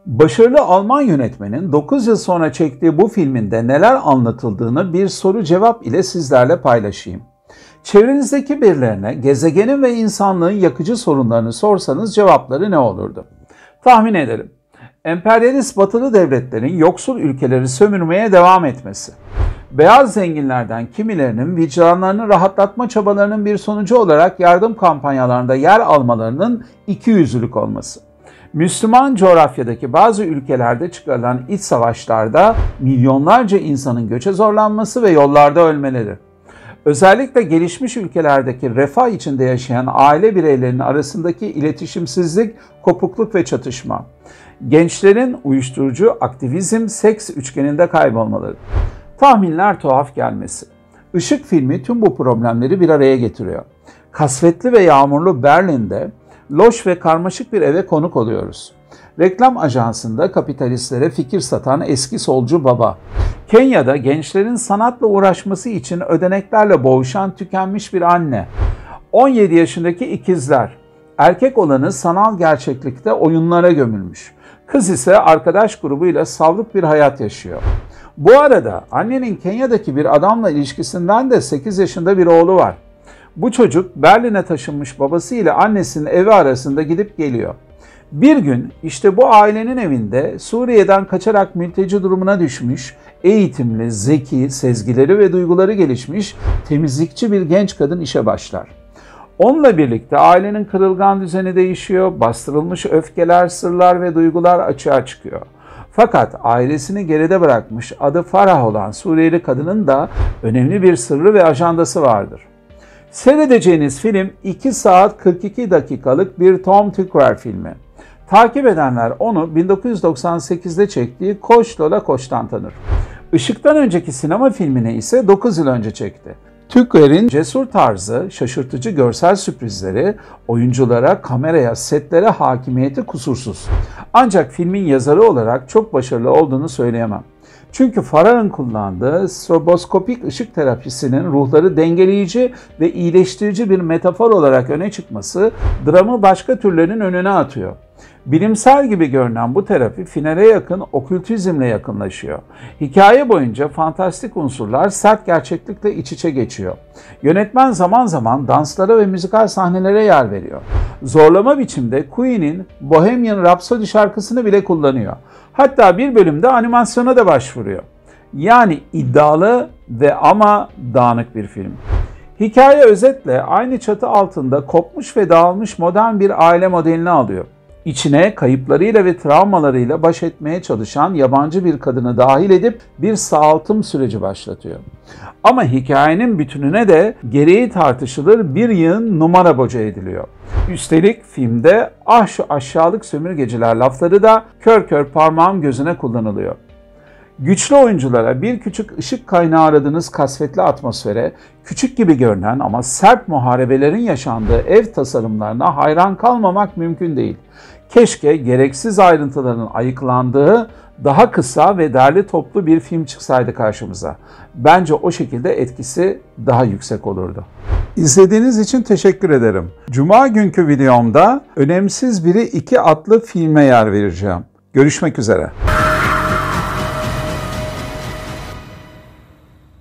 Başarılı Alman yönetmenin 9 yıl sonra çektiği bu filminde neler anlatıldığını bir soru-cevap ile sizlerle paylaşayım. Çevrenizdeki birilerine gezegenin ve insanlığın yakıcı sorunlarını sorsanız cevapları ne olurdu? Tahmin edelim. Emperyalist batılı devletlerin yoksul ülkeleri sömürmeye devam etmesi. Beyaz zenginlerden kimilerinin vicdanlarını rahatlatma çabalarının bir sonucu olarak yardım kampanyalarında yer almalarının ikiyüzlülük olması. Müslüman coğrafyadaki bazı ülkelerde çıkarılan iç savaşlarda milyonlarca insanın göçe zorlanması ve yollarda ölmeleri. Özellikle gelişmiş ülkelerdeki refah içinde yaşayan aile bireylerinin arasındaki iletişimsizlik, kopukluk ve çatışma. Gençlerin uyuşturucu, aktivizm, seks üçgeninde kaybolmaları. Tahminler tuhaf gelmesi. Işık filmi tüm bu problemleri bir araya getiriyor. Kasvetli ve yağmurlu Berlin'de loş ve karmaşık bir eve konuk oluyoruz. Reklam ajansında kapitalistlere fikir satan eski solcu baba. Kenya'da gençlerin sanatla uğraşması için ödeneklerle boğuşan tükenmiş bir anne. 17 yaşındaki ikizler. Erkek olanı sanal gerçeklikte oyunlara gömülmüş. Kız ise arkadaş grubuyla savruk bir hayat yaşıyor. Bu arada annenin Kenya'daki bir adamla ilişkisinden de 8 yaşında bir oğlu var. Bu çocuk Berlin'e taşınmış babası ile annesinin evi arasında gidip geliyor. Bir gün işte bu ailenin evinde Suriye'den kaçarak mülteci durumuna düşmüş, eğitimli, zeki, sezgileri ve duyguları gelişmiş, temizlikçi bir genç kadın işe başlar. Onunla birlikte ailenin kırılgan düzeni değişiyor, bastırılmış öfkeler, sırlar ve duygular açığa çıkıyor. Fakat ailesini geride bırakmış adı Farah olan Suriyeli kadının da önemli bir sırrı ve ajandası vardır. Seyredeceğiniz film 2 saat 42 dakikalık bir Tom Tykwer filmi. Takip edenler onu 1998'de çektiği Koş Lola Koş'tan tanır. Işık'tan önceki sinema filmini ise 9 yıl önce çekti. Tykwer'in cesur tarzı, şaşırtıcı görsel sürprizleri, oyunculara, kameraya, setlere hakimiyeti kusursuz. Ancak filmin yazarı olarak çok başarılı olduğunu söyleyemem. Çünkü Farah'ın kullandığı stroboskopik ışık terapisinin ruhları dengeleyici ve iyileştirici bir metafor olarak öne çıkması dramı başka türlerin önüne atıyor. Bilimsel gibi görünen bu terapi finale yakın okültizmle yakınlaşıyor. Hikaye boyunca fantastik unsurlar sert gerçeklikle iç içe geçiyor. Yönetmen zaman zaman danslara ve müzikal sahnelere yer veriyor. Zorlama biçimde Queen'in Bohemian Rhapsody şarkısını bile kullanıyor. Hatta bir bölümde animasyona da başvuruyor. Yani iddialı ve ama dağınık bir film. Hikaye özetle aynı çatı altında kopmuş ve dağılmış modern bir aile modelini alıyor. İçine kayıplarıyla ve travmalarıyla baş etmeye çalışan yabancı bir kadını dahil edip bir sağaltım süreci başlatıyor. Ama hikayenin bütününe de gereği tartışılır bir yığın numara boca ediliyor. Üstelik filmde "ah şu aşağılık sömürgeciler" lafları da kör kör parmağım gözüne kullanılıyor. Güçlü oyunculara, bir küçük ışık kaynağı aradığınız kasvetli atmosfere, küçük gibi görünen ama sert muharebelerin yaşandığı ev tasarımlarına hayran kalmamak mümkün değil. Keşke gereksiz ayrıntıların ayıklandığı, daha kısa ve derli toplu bir film çıksaydı karşımıza. Bence o şekilde etkisi daha yüksek olurdu. İzlediğiniz için teşekkür ederim. Cuma günkü videomda Önemsiz Biri 2 adlı filme yer vereceğim. Görüşmek üzere.